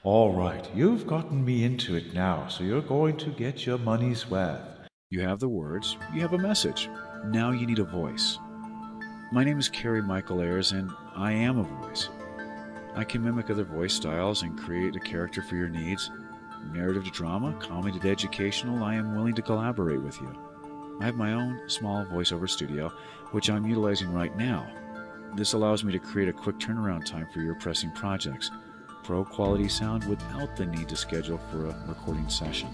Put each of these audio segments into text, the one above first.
All right, you've gotten me into it now, so you're going to get your money's worth. You have the words, you have a message. Now you need a voice. My name is Cary Michael Ayers, and I am a voice. I can mimic other voice styles and create a character for your needs. Narrative to drama, comedy to educational, I am willing to collaborate with you. I have my own small voiceover studio, which I'm utilizing right now. This allows me to create a quick turnaround time for your pressing projects. Pro quality sound without the need to schedule for a recording session.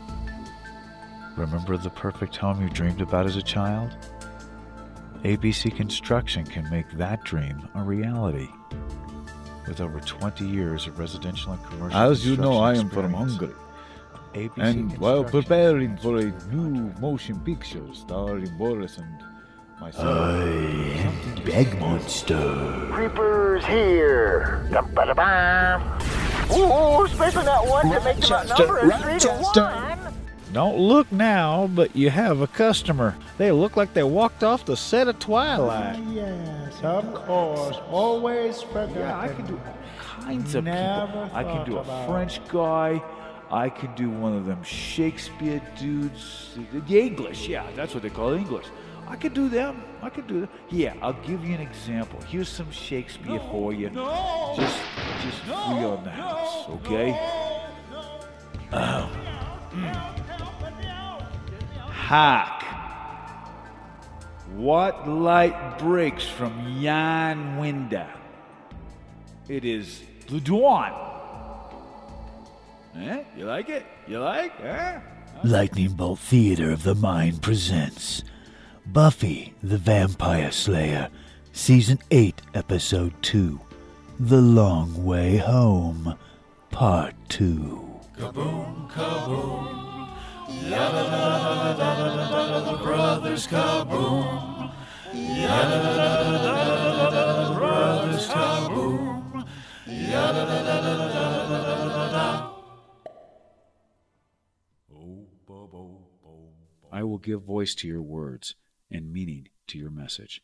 Remember the perfect home you dreamed about as a child? ABC Construction can make that dream a reality. With over 20 years of residential and commercial As you know, I am construction from experience, Hungary. ABC And while Construction preparing for a new motion picture starring Boris and myself, something Bag monster. Creepers here. Dum-ba-da-bum. Ooh, especially that one that makes them outnumber us 3-1. Don't look now, but you have a customer. They look like they walked off the set of Twilight. Yes, of course. Always forgotten. Yeah, I can do all kinds of Never people. I can do a thought about French guy. I can do one of them Shakespeare dudes. The English, yeah, that's what they call English. I could do them. I could do them. Yeah, I'll give you an example. Here's some Shakespeare for you. Just free on the house, okay? Hark! What light breaks from yon window? It is the dawn. Eh? You like it? You like? Eh? Lightning Bolt Theater of the Mind presents Buffy the Vampire Slayer, Season 8, Episode 2, The Long Way Home, Part 2. Kaboom, kaboom. Ya da da da da da, brothers kaboom. Ya da da da da, brothers kaboom. Ya da da da da. I will give voice to your words and meaning to your message.